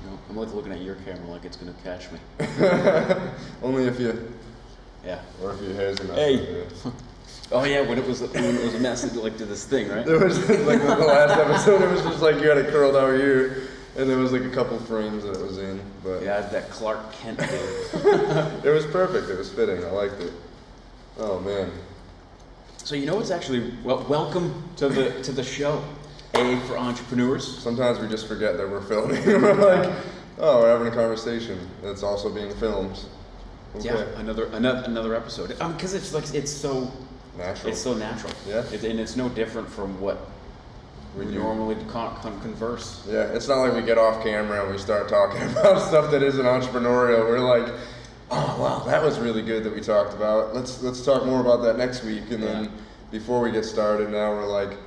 No, I'm like looking at your camera like it's gonna catch me. Only if you, Yeah. or if your hair's a mess. Hey. Oh yeah, when it was a mess, it like did this thing, right? There was like the last episode. It was just like you had it curled out here, and there was like a couple frames that it was in. But Yeah, that Clark Kent dude. it was perfect. It was fitting. I liked it. Oh man. So you know what's actually welcome to the show, A for Entrepreneurs. Sometimes we just forget that we're filming. We're like, oh, we're having a conversation that's also being filmed. Okay. Yeah, another episode. Because it's like it's so Natural. It's so natural. Yeah. And it's no different from what we normally converse. Yeah, it's not like we get off camera and we start talking about stuff that isn't entrepreneurial. We're like, oh wow, that was really good that we talked about. Let's talk more about that next week. And then before we get started, now we're like,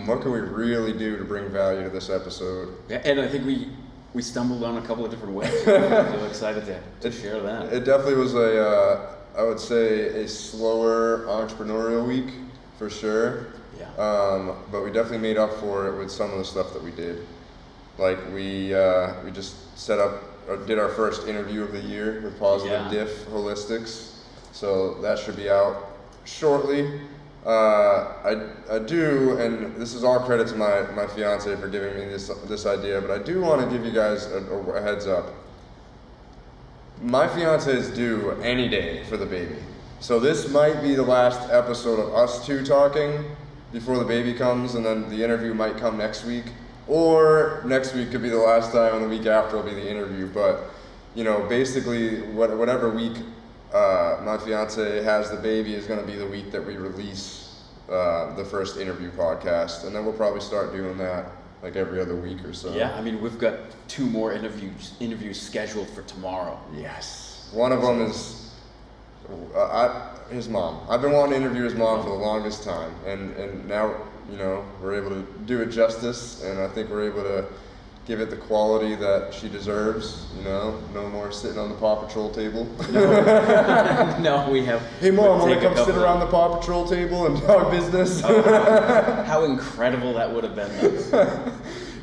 what can we really do to bring value to this episode? Yeah, and I think we stumbled on a couple of different ways. I'm so excited to share that. It definitely was I would say a slower entrepreneurial week for sure. Yeah. But we definitely made up for it with some of the stuff that we did. Like we just did our first interview of the year with Positive Diff Holistics. So that should be out shortly. I do, and this is all credit to my fiance for giving me this idea, but I do want to give you guys a heads up. My fiance is due any day for the baby. So this might be the last episode of us two talking before the baby comes, and then the interview might come next week. Or next week could be the last time, and the week after will be the interview. But, you know, basically whatever week my fiance has the baby is going to be the week that we release the first interview podcast. And then we'll probably start doing that like every other week or so. Yeah, I mean, we've got 2 more interviews scheduled for tomorrow. Yes. One of them is his mom. I've been wanting to interview his mom for the longest time, and now, you know, we're able to do it justice, and I think we're able to give it the quality that she deserves. You know, no more sitting on the Paw Patrol table. No, we have. Hey mom, want to come sit around the Paw Patrol table and talk business? How incredible that would have been.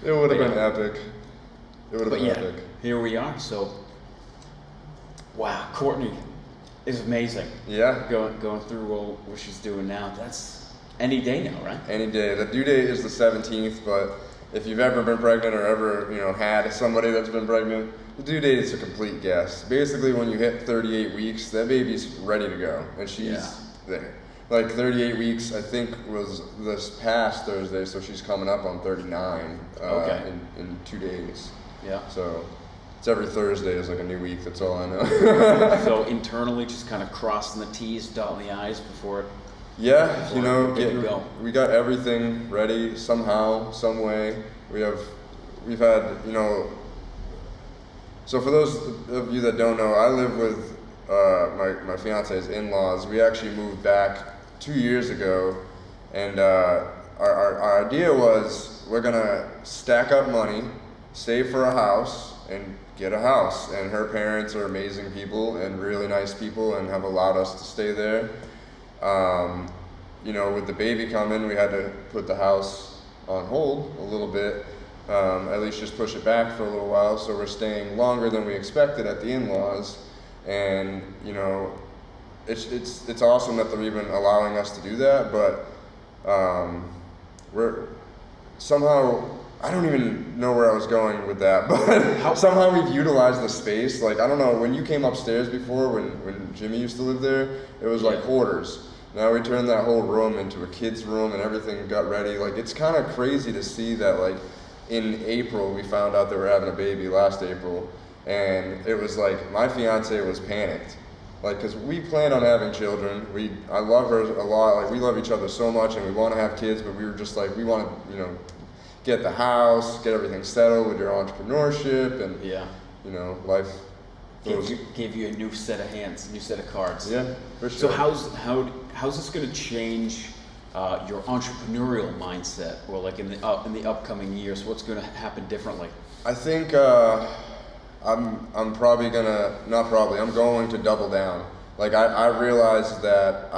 It would have been epic. It would have been epic. Here we are. So, wow, Courtney is amazing. Yeah. Going through what she's doing now. That's any day now, right? Any day. The due date is the 17th, but if you've ever been pregnant or ever, you know, had somebody that's been pregnant, the due date is a complete guess. Basically, when you hit 38 weeks, that baby's ready to go, and she's there. Like 38 weeks, I think, was this past Thursday, so she's coming up on 39 in 2 days. Yeah. So it's every Thursday is like a new week. That's all I know. So internally, just kind of crossing the T's, dotting the I's before. Yeah, you know, we got everything ready somehow, some way. We've had, you know. So for those of you that don't know, I live with my fiance's in-laws. We actually moved back 2 years ago, and our idea was we're gonna stack up money, save for a house, and get a house. And her parents are amazing people and really nice people, and have allowed us to stay there. You know, with the baby coming, we had to put the house on hold a little bit, at least just push it back for a little while. So we're staying longer than we expected at the in-laws, and you know, it's awesome that they're even allowing us to do that. But we're somehow, I don't even know where I was going with that, but somehow we've utilized the space. Like, I don't know, when you came upstairs before, when Jimmy used to live there, it was like quarters. Now we turned that whole room into a kid's room, and everything got ready. Like, it's kind of crazy to see that, like, in April, we found out that we're having a baby last April, and it was like, my fiance was panicked. Like, because we planned on having children. I love her a lot. Like, we love each other so much, and we want to have kids, but we were just like, we want to, you know, get the house, get everything settled with your entrepreneurship, and, you know, life. Gave you a new set of hands, a new set of cards. Yeah, for sure. So how's this going to change your entrepreneurial mindset, or like in the upcoming years? What's going to happen differently? I think I'm probably gonna, not probably, I'm going to double down. Like I realized that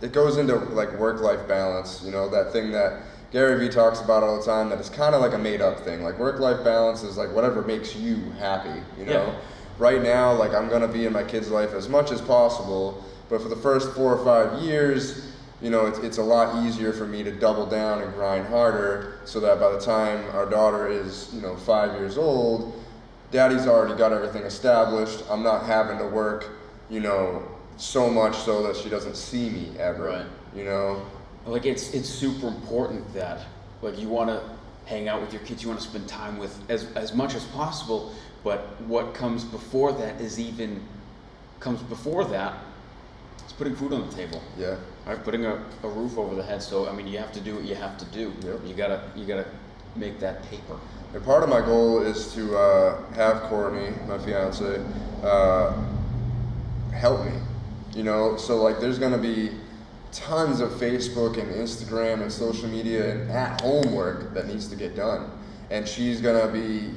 it goes into like work-life balance, you know, that thing that Gary Vee talks about all the time that it's kind of like a made-up thing. Like work-life balance is like whatever makes you happy, you know? Yeah. Right now, like I'm gonna be in my kid's life as much as possible, but for the first 4 or 5 years, you know, it's a lot easier for me to double down and grind harder so that by the time our daughter is, you know, 5 years old, daddy's already got everything established. I'm not having to work, you know, so much so that she doesn't see me ever, Right. you know? Like it's super important that like you want to hang out with your kids, you want to spend time with as much as possible, but what comes before that is putting food on the table. Yeah. Right, putting a roof over the head. So I mean, you have to do what you have to do. Yep. You gotta make that paper. And part of my goal is to have Courtney, my fiance, help me. You know, so like there's gonna be tons of Facebook and Instagram and social media and at-home work that needs to get done. And she's gonna be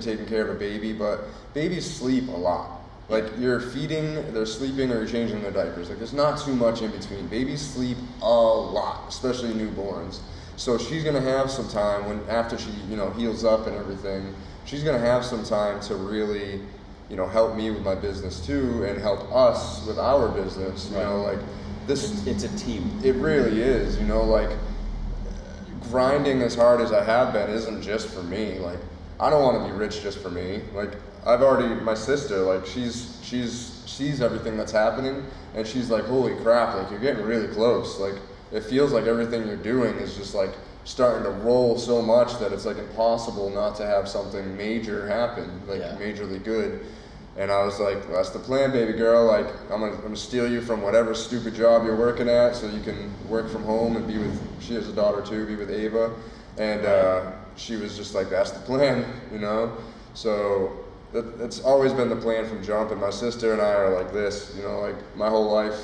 taking care of a baby, but babies sleep a lot. Like you're feeding, they're sleeping, or you're changing their diapers. Like there's not too much in between. Babies sleep a lot, especially newborns. So she's gonna have some time after she, you know, heals up and everything, she's gonna have some time to really, you know, help me with my business too and help us with our business. You know, like this, It's a team. it really is, you know, like grinding as hard as I have been isn't just for me. Like I don't want to be rich just for me. Like my sister, like she sees everything that's happening and she's like, holy crap, like you're getting really close. Like it feels like everything you're doing is just like starting to roll so much that it's like impossible not to have something major happen, like majorly good. And I was like, that's the plan, baby girl. Like, I'm gonna steal you from whatever stupid job you're working at so you can work from home and be with, she has a daughter too, be with Ava. And she was just like, that's the plan, you know? So that's always been the plan from jump. And my sister and I are like this, you know, like my whole life,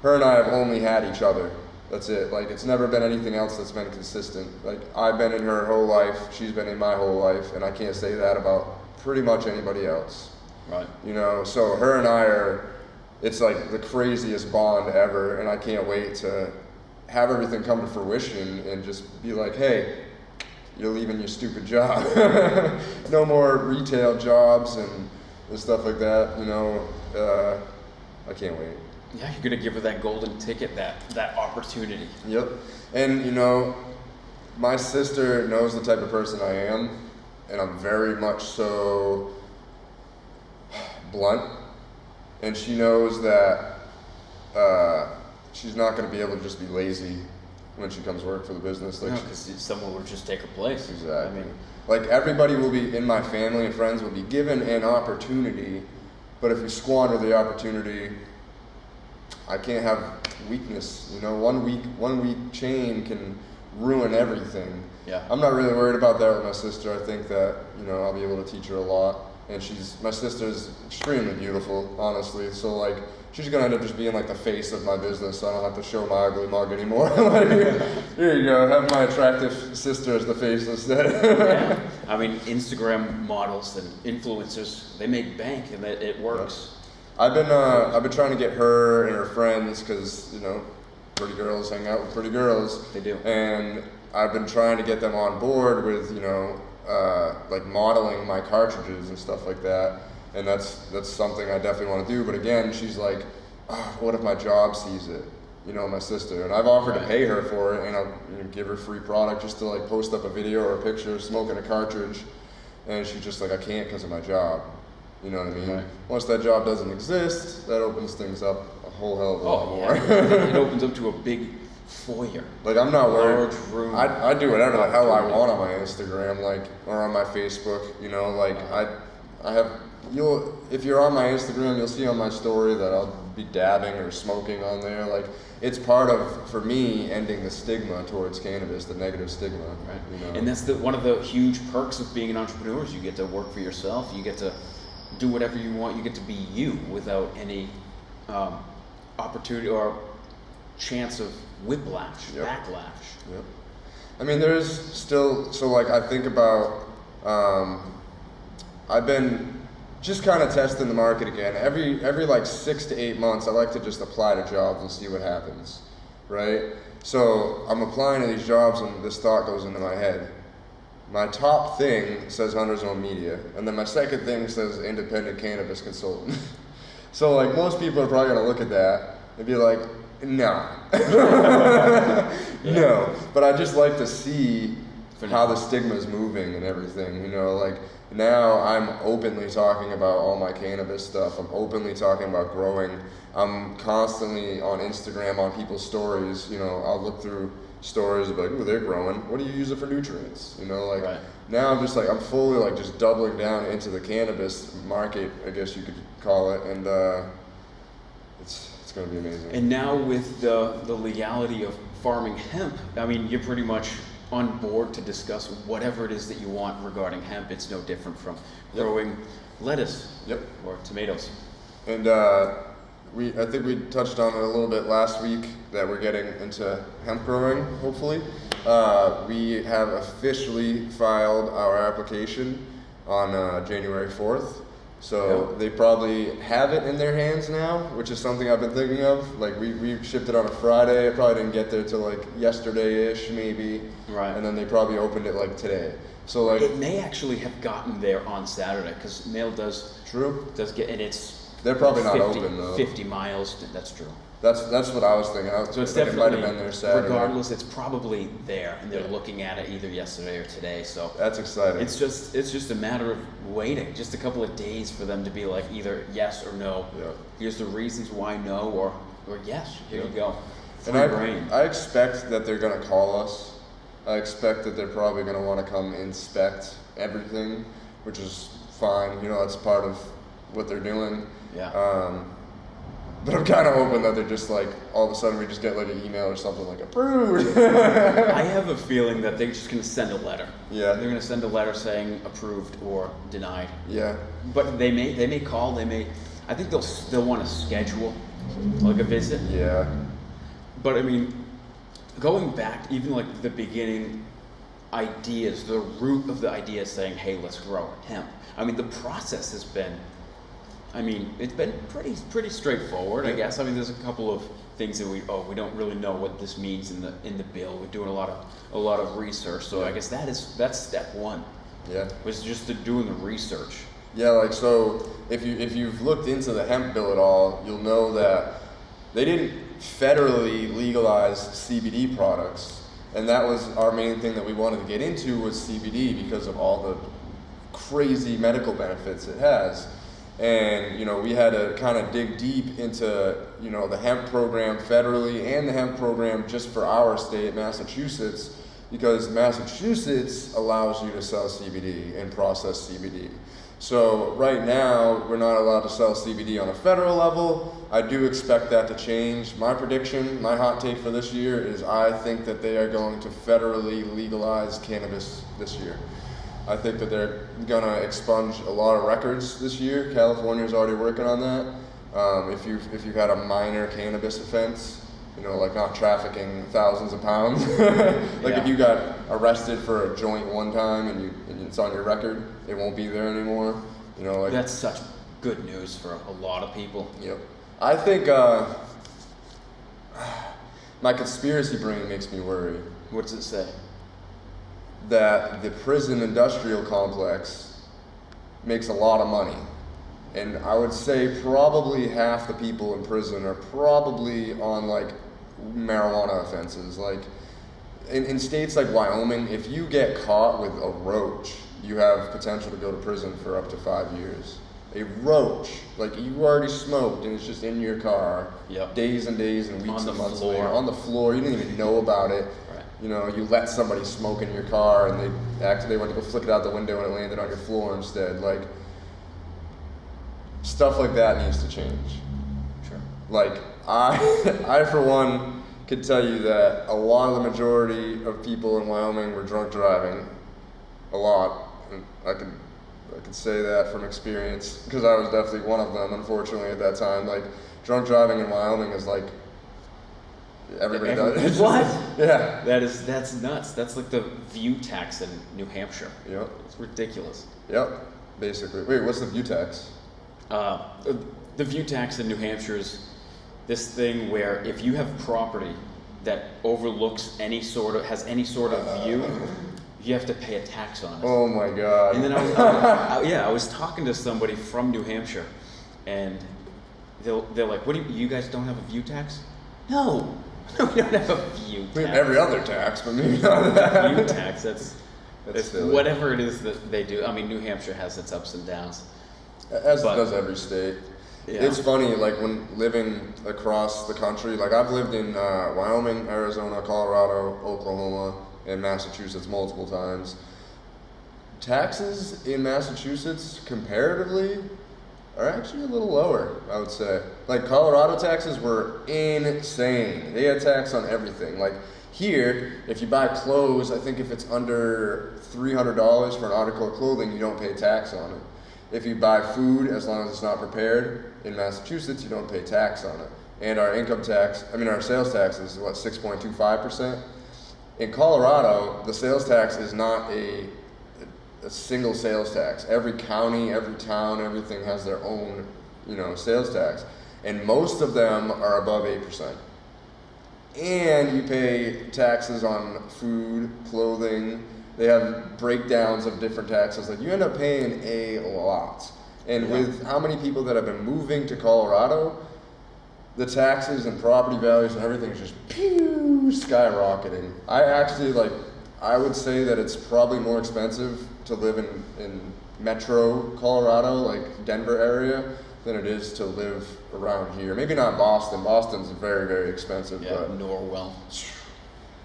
her and I have only had each other. That's it. Like, it's never been anything else that's been consistent. Like, I've been in her whole life, she's been in my whole life, and I can't say that about pretty much anybody else. Right. You know, so her and I it's like the craziest bond ever, and I can't wait to have everything come to fruition and just be like, hey, you're leaving your stupid job. No more retail jobs and stuff like that, you know. I can't wait. Yeah, you're gonna give her that golden ticket, that opportunity. Yep. And you know, my sister knows the type of person I am, and I'm very much so blunt. And she knows that she's not going to be able to just be lazy when she comes work for the business. Like, because someone would just take her place. Exactly. I mean, like everybody will be in my family and friends will be given an opportunity, but if you squander the opportunity, I can't have weakness. You know, one weak chain can ruin everything. Yeah. I'm not really worried about that with my sister. I think that, you know, I'll be able to teach her a lot. And my sister's extremely beautiful, honestly. So like, she's gonna end up just being like the face of my business. So I don't have to show my ugly mug anymore. Like, here you go, have my attractive sister as the face instead. Yeah. I mean, Instagram models and influencers, they make bank, and it works. I've been trying to get her and her friends, because, you know, pretty girls hang out with pretty girls. They do. And I've been trying to get them on board with, you know, like modeling my cartridges and stuff like that. And that's something I definitely want to do. But again, she's like, oh, what if my job sees it? You know, my sister. And I've offered to pay her for it, and I'll, you know, give her free product just to like post up a video or a picture of smoking a cartridge. And she's just like, I can't because of my job. You know what I mean? Right. Once that job doesn't exist, that opens things up a whole hell of a lot more. Yeah. It opens up to a big foyer. Like, I'm not worried. Large room. I do whatever the hell I want on my Instagram, like, or on my Facebook. You know, like if you're on my Instagram, you'll see on my story that I'll be dabbing or smoking on there. Like, it's part of, for me, ending the stigma towards cannabis, the negative stigma. Right. You know? And that's one of the huge perks of being an entrepreneur is you get to work for yourself. You get to do whatever you want. You get to be you without any opportunity or chance of whiplash, backlash. Yep. I mean, there's still, so like I think about, I've been just kind of testing the market again. Every like 6 to 8 months, I like to just apply to jobs and see what happens, right? So I'm applying to these jobs, and this thought goes into my head. My top thing says Hunter's Own Media, and then my second thing says independent cannabis consultant. So like most people are probably gonna look at that and be like, no. No. But I just like to see how the stigma is moving and everything, you know, like now I'm openly talking about all my cannabis stuff. I'm openly talking about growing. I'm constantly on Instagram on people's stories, you know, I'll look through stories of like, oh, they're growing. What do you use it for nutrients? You know, like now I'm just like, I'm fully like just doubling down into the cannabis market, I guess you could call it. And it's going to be amazing. And now with the legality of farming hemp, I mean, you're pretty much on board to discuss whatever it is that you want regarding hemp. It's no different from growing lettuce or tomatoes. And I think we touched on it a little bit last week that we're getting into hemp growing, hopefully. We have officially filed our application on January 4th. So they probably have it in their hands now, which is something I've been thinking of. Like we shipped it on a Friday. It probably didn't get there till like yesterday-ish maybe. Right. And then they probably opened it like today. So like it may actually have gotten there on Saturday because mail does get, and they're probably not open though. 50 miles. That's true. That's what I was thinking. So it's definitely, it might have been there Saturday. Regardless, it's probably there, and they're looking at it either yesterday or today. So that's exciting. It's just a matter of waiting, just a couple of days for them to be like either yes or no. Yeah. Here's the reasons why no, or yes. Here you go. And I expect that they're gonna call us. I expect that they're probably gonna want to come inspect everything, which is fine. You know, that's part of what they're doing. Yeah. But I'm kind of hoping that they're just like, all of a sudden we just get like an email or something like, approved. I have a feeling that they're just going to send a letter. Yeah. They're going to send a letter saying approved or denied. Yeah. But they may call, I think they'll want to schedule like a visit. Yeah. But I mean, going back, even like the beginning ideas, the root of the idea saying, hey, let's grow hemp. I mean, the process has been, it's been pretty straightstep, I guess. I mean, there's a couple of things that we don't really know what this means in the bill. We're doing a lot of research, so I guess that's step one. Yeah. Was just doing the research. Yeah, like so if you've looked into the hemp bill at all, you'll know that they didn't federally legalize CBD products, and that was our main thing that we wanted to get into was CBD because of all the crazy medical benefits it has. And, you know, we had to kind of dig deep into, you know, the hemp program federally and the hemp program just for our state, Massachusetts, because Massachusetts allows you to sell CBD and process CBD. So right now, we're not allowed to sell CBD on a federal level. I do expect that to change. My prediction, my hot take for this year is I think that they are going to federally legalize cannabis this year. I think that they're going to expunge a lot of records this year. California's already working on that. If you've had a minor cannabis offense, you know, like not trafficking thousands of pounds, if you got arrested for a joint one time and it's on your record, it won't be there anymore. You know, like that's such good news for a lot of people. Yep. I think my conspiracy brain makes me worry. What does it say? That the prison industrial complex makes a lot of money. And I would say probably half the people in prison are probably on like marijuana offenses. Like in states like Wyoming, if you get caught with a roach, you have potential to go to prison for up to 5 years. A roach, like you already smoked and it's just in your car, days and days and weeks and months later, on the floor, you didn't even know about it. You know, you let somebody smoke in your car and they went to go flick it out the window and it landed on your floor instead. Like, stuff like that needs to change. Sure. Like, I for one could tell you that a lot of the majority of people in Wyoming were drunk driving. A lot. And I could say that from experience because I was definitely one of them, unfortunately, at that time. Like, drunk driving in Wyoming is like, everybody does. What? Yeah. That's nuts. That's like the view tax in New Hampshire. Yep. It's ridiculous. Yep. Basically. Wait, what's the view tax? The view tax in New Hampshire is this thing where if you have property that overlooks has any sort of view, you have to pay a tax on it. Oh my God. And then I was talking to somebody from New Hampshire, and they're like, "What do you guys don't have a view tax?" No, we don't have a view tax. We have every other tax, but maybe not that. View tax. That's silly. whatever it is that they do. I mean, New Hampshire has its ups and downs. As does every state. Yeah. It's funny, like when living across the country, like I've lived in Wyoming, Arizona, Colorado, Oklahoma, and Massachusetts multiple times. Taxes in Massachusetts, comparatively, are actually a little lower, I would say. Like Colorado taxes were insane. They had tax on everything. Like here, if you buy clothes, I think if it's under $300 for an article of clothing, you don't pay tax on it. If you buy food, as long as it's not prepared, in Massachusetts, you don't pay tax on it. And our our sales tax is 6.25%. In Colorado, the sales tax is not a single sales tax. Every county, every town, everything has their own, sales tax. And most of them are above 8%. And you pay taxes on food, clothing. They have breakdowns of different taxes. Like you end up paying a lot. And with how many people that have been moving to Colorado, the taxes and property values and everything is just skyrocketing. I would say that it's probably more expensive to live in metro Colorado, like Denver area, than it is to live around here. Maybe not Boston. Boston's very, very expensive. Yeah, but Norwell.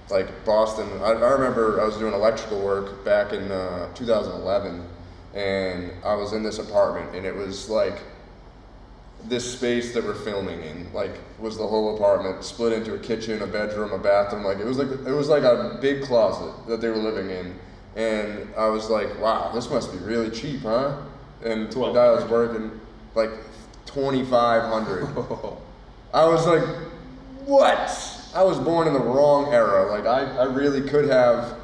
Like Boston, I remember I was doing electrical work back in 2011, and I was in this apartment, and it was like this space that we're filming in, like was the whole apartment split into a kitchen, a bedroom, a bathroom. Like it was like a big closet that they were living in, and I was like, wow, this must be really cheap, huh? And the guy was working like $2,500. I was like, what? I was born in the wrong era. Like I really could have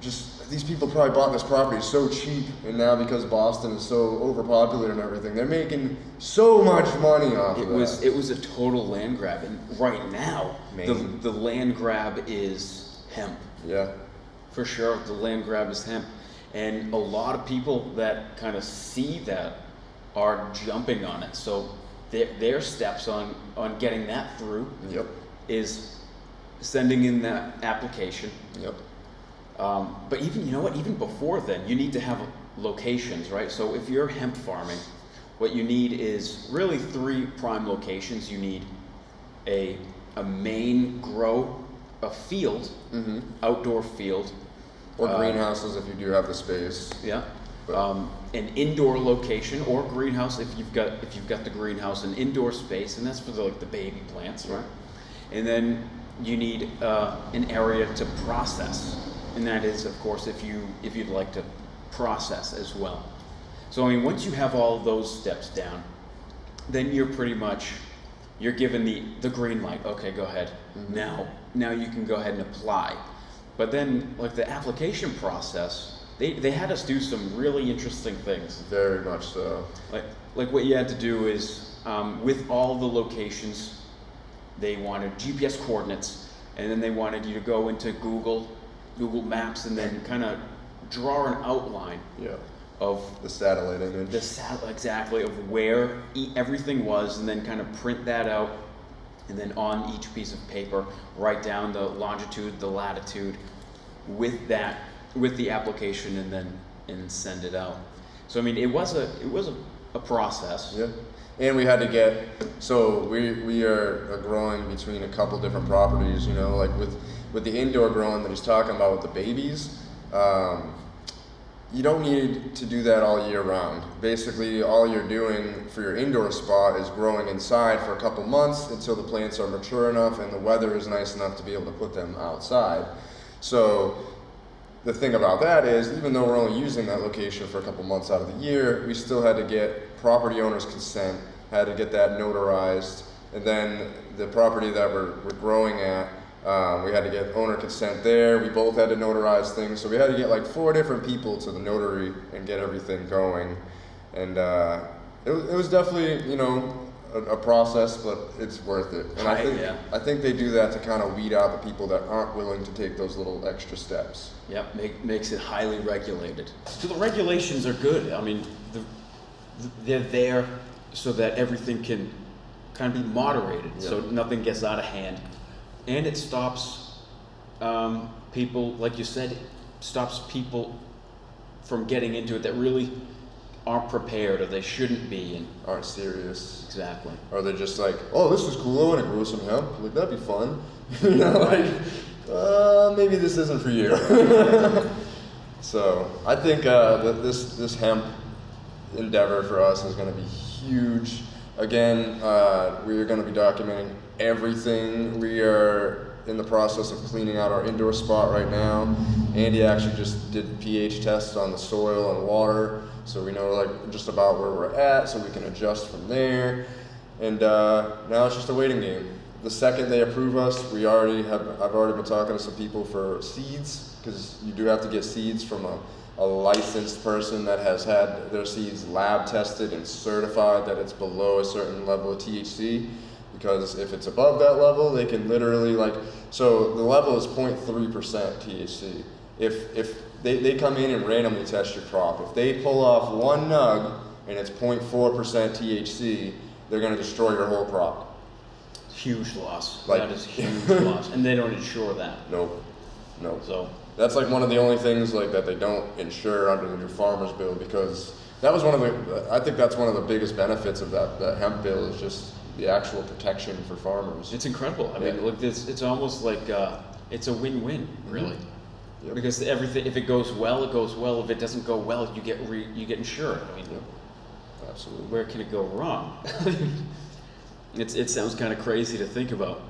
these people probably bought this property so cheap, and now because Boston is so overpopulated and everything, they're making so much money off of that. It was a total land grab, and right now the land grab is hemp. Yeah. For sure, the land grab is hemp, and a lot of people that kind of see that are jumping on it. So their steps on getting that through. Yep. Is sending in that application. Yep. But even before then, you need to have locations, right? So if you're hemp farming, what you need is really 3 prime locations. You need a main grow, a field, outdoor field. Or greenhouses if you do have the space. Yeah. An indoor location or greenhouse if you've got the greenhouse, an indoor space, and that's for the baby plants, right? And then you need an area to process, and that is, of course, if you'd like to process as well. So once you have all those steps down, then you're given the green light. Okay, go ahead. Now you can go ahead and apply. But then the application process, they had us do some really interesting things. Very much so. Like what you had to do is with all the locations. They wanted GPS coordinates, and then they wanted you to go into Google Maps and then kind of draw an outline of the satellite image. Exactly, of where everything was, and then kind of print that out, and then on each piece of paper write down the longitude, the latitude with the application, and send it out. So it was a process. Yeah. And we had to get, so we are growing between a couple different properties, like with the indoor growing that he's talking about with the babies, you don't need to do that all year round. Basically, all you're doing for your indoor spot is growing inside for a couple months until the plants are mature enough and the weather is nice enough to be able to put them outside. So the thing about that is, even though we're only using that location for a couple months out of the year, we still had to get property owner's consent, had to get that notarized, and then the property that we're growing at, we had to get owner consent there. We both had to notarize things, so we had to get 4 different people to the notary and get everything going. And it was definitely, a process, but it's worth it. And I think they do that to kind of weed out the people that aren't willing to take those little extra steps. Yep, makes it highly regulated. So the regulations are good. I mean, they're there so that everything can kind of be moderated, so nothing gets out of hand, and it stops people, like you said, stops people from getting into it that really aren't prepared, or they shouldn't be, and aren't serious. Exactly. Or they're just like, oh, this is cool, I want to grow some hemp. Like, that'd be fun. You know, like, maybe this isn't for you. So I think this hemp endeavor for us is going to be huge. Again, we are going to be documenting everything. We are in the process of cleaning out our indoor spot right now. Andy actually just did pH tests on the soil and water, so we know like just about where we're at, so we can adjust from there. And now it's just a waiting game. The second they approve us, I've already been talking to some people for seeds, because you do have to get seeds from a licensed person that has had their seeds lab tested and certified that it's below a certain level of THC. Because if it's above that level, they can literally so the level is 0.3% THC. If they come in and randomly test your crop, if they pull off one nug and it's 0.4% THC, they're going to destroy your whole crop. Huge loss. That is huge loss, and they don't insure that. Nope. So that's like one of the only things that they don't insure under the new farmers bill, because that was I think that's one of the biggest benefits of that hemp bill, is just the actual protection for farmers. It's incredible. I mean, look, it's almost like it's a win-win, really. Mm-hmm. Yep. Because everything, if it goes well, it goes well. If it doesn't go well, you get insured. I mean, absolutely. Where can it go wrong? It sounds kind of crazy to think about,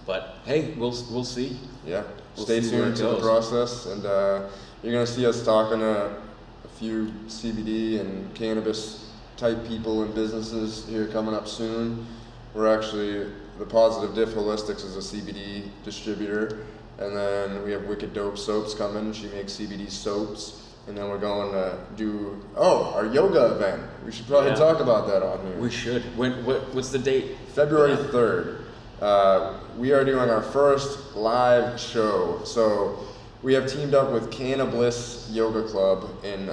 but hey, we'll see. Yeah, we'll stay tuned to the process, and you're gonna see us talking to a few CBD and cannabis type people and businesses here coming up soon. We're actually, the Positive Diff Holistics is a CBD distributor, and then we have Wicked Dope Soaps coming. She makes CBD soaps, and then we're going to do our yoga event. We should probably talk about that on here. We should. What's the date? February 3rd. We are doing our first live show. So we have teamed up with Cannabliss Yoga Club in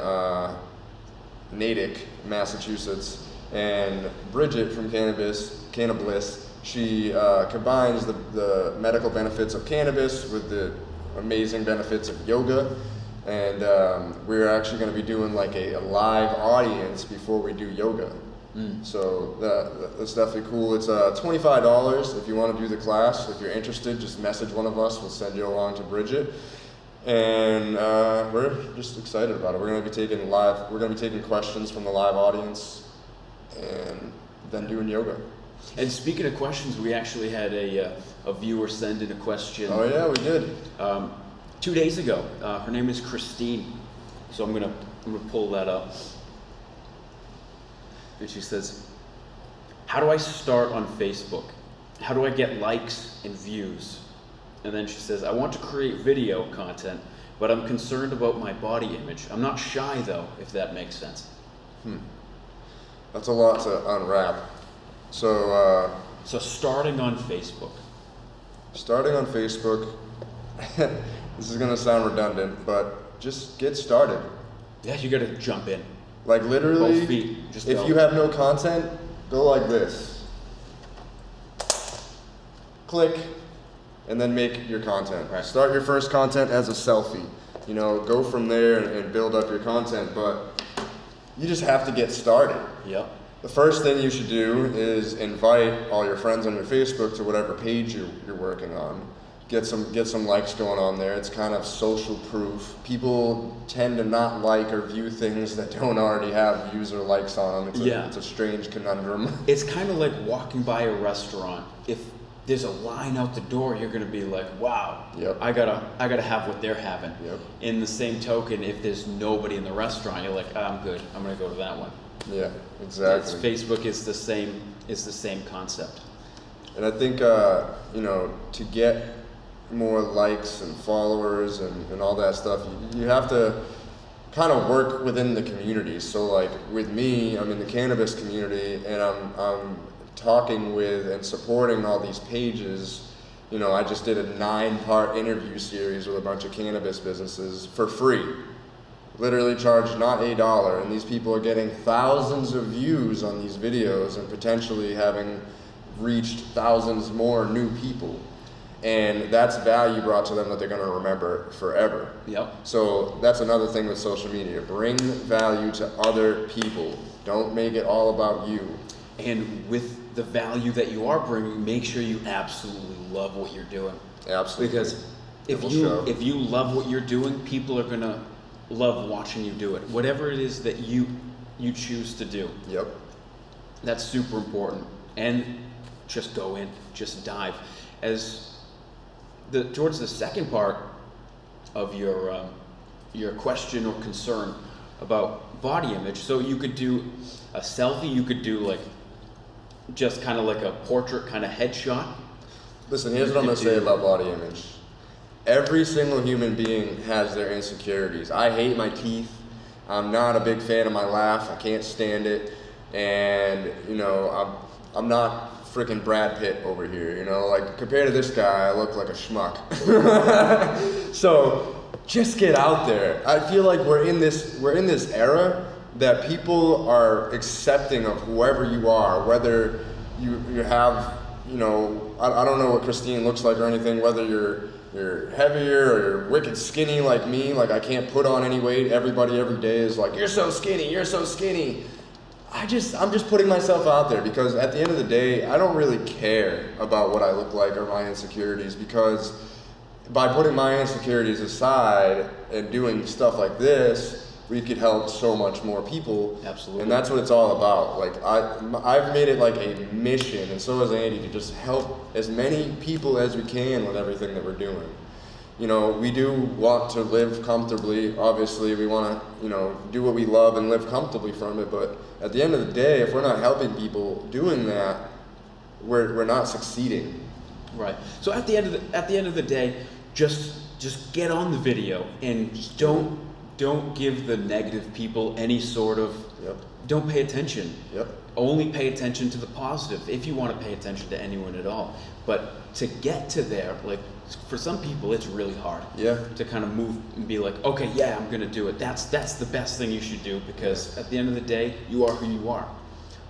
Natick, Massachusetts, and Bridget from Cannabliss, she combines the medical benefits of cannabis with the amazing benefits of yoga, and we're actually going to be doing like a live audience before we do yoga. So that's definitely cool. It's $25 if you want to do the class. If you're interested, just message one of us. We'll send you along to Bridget. And we're just excited about it. We're going to be taking questions from the live audience, and then doing yoga. And speaking of questions, we actually had a viewer send in a question. Oh yeah, we did. 2 days ago. Her name is Christine. So I'm gonna pull that up. And she says, "How do I start on Facebook? How do I get likes and views?" And then she says, "I want to create video content, but I'm concerned about my body image. I'm not shy though, if that makes sense." That's a lot to unwrap. So starting on Facebook. Starting on Facebook, this is gonna sound redundant, but just get started. Yeah, you gotta jump in. Like literally, both feet. If you have no content, go like this. Click. And then make your content. Right. Start your first content as a selfie. Go from there and build up your content, but you just have to get started. Yep. The first thing you should do is invite all your friends on your Facebook to whatever page you're working on. Get some likes going on there. It's kind of social proof. People tend to not like or view things that don't already have views or likes on them. It's a strange conundrum. It's kind of like walking by a restaurant. If there's a line out the door, you're gonna be like, "Wow, I gotta have what they're having." Yep. In the same token, if there's nobody in the restaurant, you're like, "I'm good. I'm gonna go to that one." Yeah, exactly. Facebook is the same concept. And I think to get more likes and followers and all that stuff, you have to kind of work within the community. So like with me, I'm in the cannabis community, and I'm talking with and supporting all these pages. You know, I just did a 9-part interview series with a bunch of cannabis businesses for free. Literally charged not $1, and these people are getting thousands of views on these videos and potentially having reached thousands more new people. And that's value brought to them that they're going to remember forever. Yep. So that's another thing with social media. Bring value to other people. Don't make it all about you. And with the value that you are bringing, make sure you absolutely love what you're doing. Absolutely. Because if you love what you're doing, people are going to love watching you do it. Whatever it is that you choose to do. Yep. That's super important. And just go in, just dive. Towards the second part of your question or concern about body image, so you could do a selfie, you could do like just kind of like a portrait kind of headshot. Listen, here's what I'm going to say about body image. Every single human being has their insecurities. I hate my teeth. I'm not a big fan of my laugh. I can't stand it. And, you know, I'm not freaking Brad Pitt over here, you know, like compared to this guy, I look like a schmuck. So just get out there. I feel like we're in this era that people are accepting of whoever you are, whether you have, you know, I don't know what Christine looks like or anything, whether you're heavier or you're wicked skinny like me, like I can't put on any weight. Everybody every day is like, you're so skinny, you're so skinny. I'm just putting myself out there because at the end of the day, I don't really care about what I look like or my insecurities, because by putting my insecurities aside and doing stuff like this, we could help so much more people. Absolutely. And that's what it's all about. Like I've made it like a mission, and so has Andy, to just help as many people as we can with everything that we're doing. You know, we do want to live comfortably. Obviously, we want to, you know, do what we love and live comfortably from it. But at the end of the day, if we're not helping people doing that, we're not succeeding. Right. So at the end of the day, just get on the video and don't give the negative people any sort of. Yep. Don't pay attention. Yep. Only pay attention to the positive if you want to pay attention to anyone at all. But to get to there, like for some people, it's really hard. Yeah. To kind of move and be like, okay, yeah, I'm gonna do it. That's the best thing you should do, because at the end of the day, you are who you are.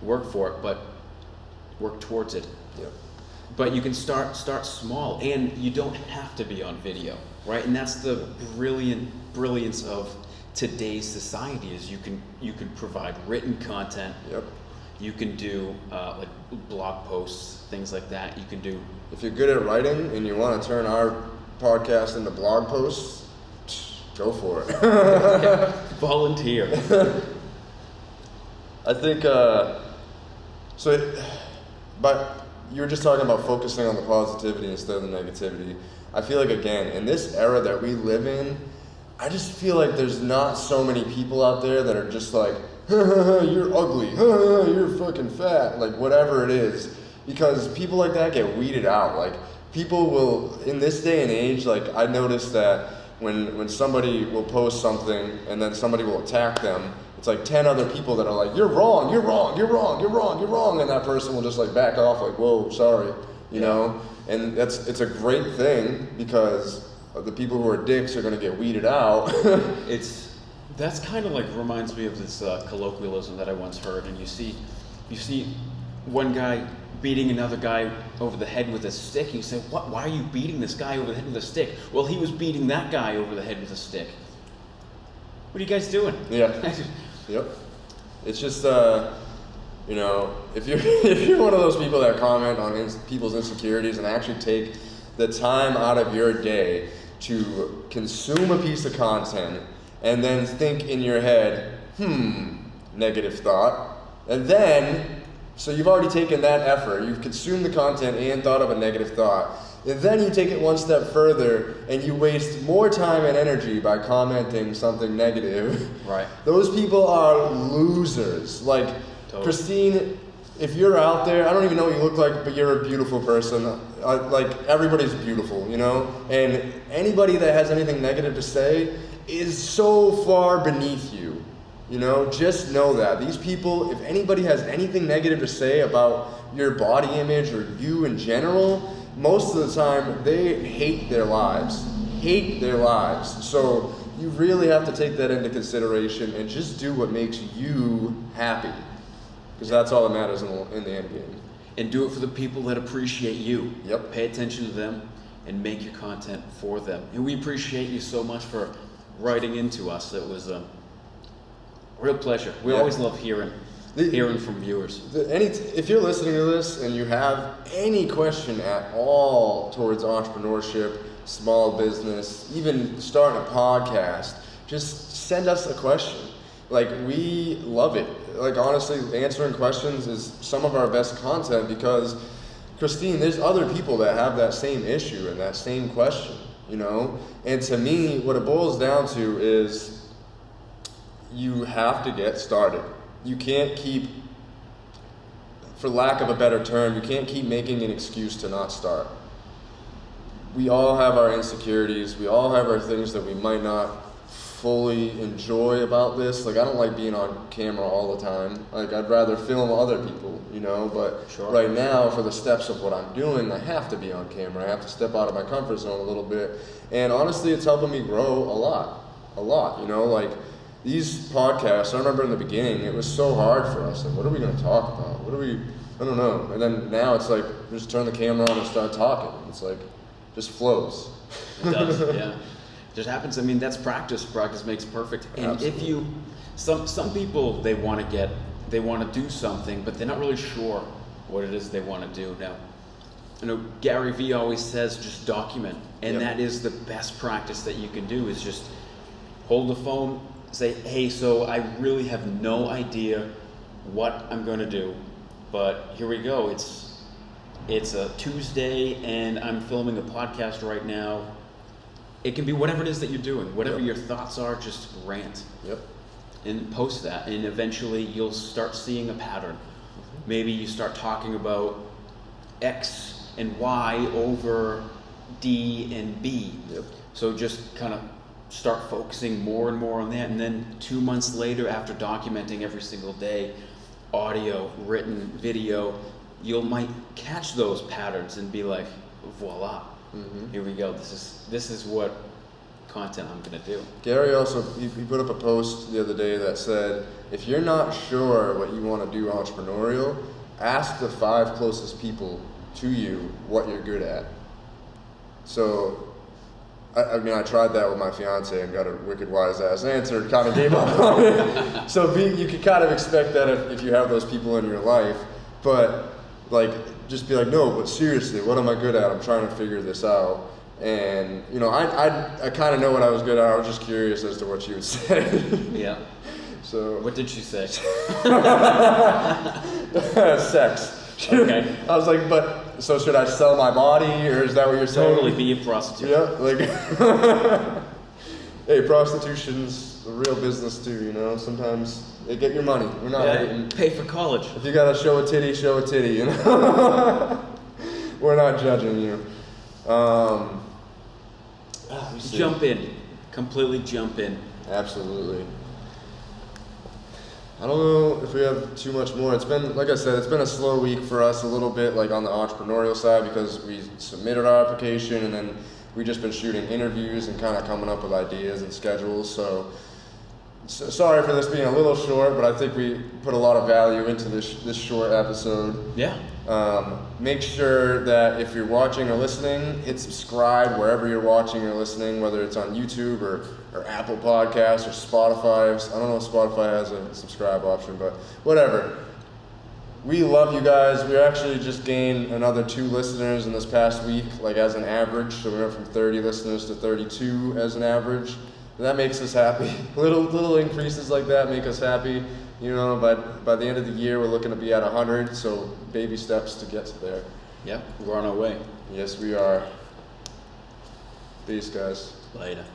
Work for it, but work towards it. Yep. But you can start small, and you don't have to be on video, right? And that's the brilliance of today's society, is you can provide written content. Yep. You can do like blog posts, things like that. You can do. If you're good at writing and you want to turn our podcast into blog posts, go for it. Volunteer. I think but you were just talking about focusing on the positivity instead of the negativity. I feel like, again, in this era that we live in, I just feel like there's not so many people out there that are just like, you're ugly, you're fucking fat, like whatever it is. Because people like that get weeded out. Like, people will, in this day and age, like I noticed that when somebody will post something and then somebody will attack them, it's like 10 other people that are like, you're wrong, you're wrong, you're wrong, you're wrong, you're wrong, and that person will just like back off like, whoa, sorry, you know? And it's a great thing, because the people who are dicks are gonna get weeded out. That's kind of like reminds me of this colloquialism that I once heard, and you see one guy beating another guy over the head with a stick, and you say, why are you beating this guy over the head with a stick? Well, he was beating that guy over the head with a stick. What are you guys doing? Yeah. Yep. It's just, you know, if you're one of those people that comment on people's insecurities and actually take the time out of your day to consume a piece of content and then think in your head, negative thought, and then, so you've already taken that effort, you've consumed the content and thought of a negative thought, and then you take it one step further and you waste more time and energy by commenting something negative. Right. Those people are losers. Like, totally. Christine, if you're out there, I don't even know what you look like, but you're a beautiful person. Like, everybody's beautiful, you know? And anybody that has anything negative to say is so far beneath you. You know, just know that. These people, if anybody has anything negative to say about your body image or you in general, most of the time they hate their lives. Hate their lives. So you really have to take that into consideration and just do what makes you happy. Because that's all that matters in the end game. And do it for the people that appreciate you. Yep. Pay attention to them and make your content for them. And we appreciate you so much for writing into us. It was a real pleasure. We always love hearing from viewers. If you're listening to this and you have any question at all towards entrepreneurship, small business, even starting a podcast, just send us a question. Like, we love it. Like, honestly, answering questions is some of our best content because, Christine, there's other people that have that same issue and that same question, you know? And to me, what it boils down to is you have to get started. You can't keep, for lack of a better term, you can't keep making an excuse to not start. We all have our insecurities. We all have our things that we might not fully enjoy about this. Like, I don't like being on camera all the time. Like, I'd rather film other people, you know, but right now, for the steps of what I'm doing, I have to be on camera. I have to step out of my comfort zone a little bit. And honestly, it's helping me grow a lot, you know, like these podcasts, I remember in the beginning, it was so hard for us. Like, what are we going to talk about? I don't know. And then now it's like, just turn the camera on and start talking. It's like, just flows. It does, yeah. Just happens. I mean, that's practice. Practice makes perfect. And Absolutely. if you, some people, they want to do something, but they're not really sure what it is they want to do. Now, you know, Gary Vee always says, just document. And that is the best practice that you can do, is just hold the phone, say, hey, so I really have no idea what I'm going to do, but here we go. It's a Tuesday and I'm filming a podcast right now. It can be whatever it is that you're doing. Whatever your thoughts are, just rant. Yep. And post that. And eventually you'll start seeing a pattern. Maybe you start talking about X and Y over D and B. Yep. So just kind of start focusing more and more on that. And then 2 months later, after documenting every single day, audio, written, video, you might catch those patterns and be like, voila. Here we go. This is what content I'm gonna do. Gary also he put up a post the other day that said, if you're not sure what you want to do entrepreneurial, ask the 5 closest people to you what you're good at. So, I mean, I tried that with my fiance and got a wicked wise ass answer. Kind of gave up on it. So you could kind of expect that if you have those people in your life, but like, just be like, no, but seriously, what am I good at? I'm trying to figure this out. And, you know, I kind of know what I was good at. I was just curious as to what she would say. Yeah. So. What did she say? Sex. Okay. I was like, but, so should I sell my body, or is that what you're saying? Totally be a prostitute. Yeah, like, hey, prostitution's a real business too, you know? Sometimes they get your money. We're not hating. Pay for college. If you gotta show a titty, you know? We're not judging you. Jump in. Completely jump in. Absolutely. I don't know if we have too much more. It's been, like I said, it's been a slow week for us a little bit, like on the entrepreneurial side, because we submitted our application and then we just been shooting interviews and kind of coming up with ideas and schedules. So sorry for this being a little short, but I think we put a lot of value into this short episode. Yeah. Make sure that if you're watching or listening, hit subscribe wherever you're watching or listening, whether it's on YouTube or Apple Podcasts or Spotify. I don't know if Spotify has a subscribe option, but whatever. We love you guys. We actually just gained another 2 listeners in this past week, like as an average. So we went from 30 listeners to 32 as an average. And that makes us happy. Little increases like that make us happy. You know, by the end of the year, we're looking to be at 100, so baby steps to get to there. Yep, we're on our way. Yes, we are. Peace, guys. Later.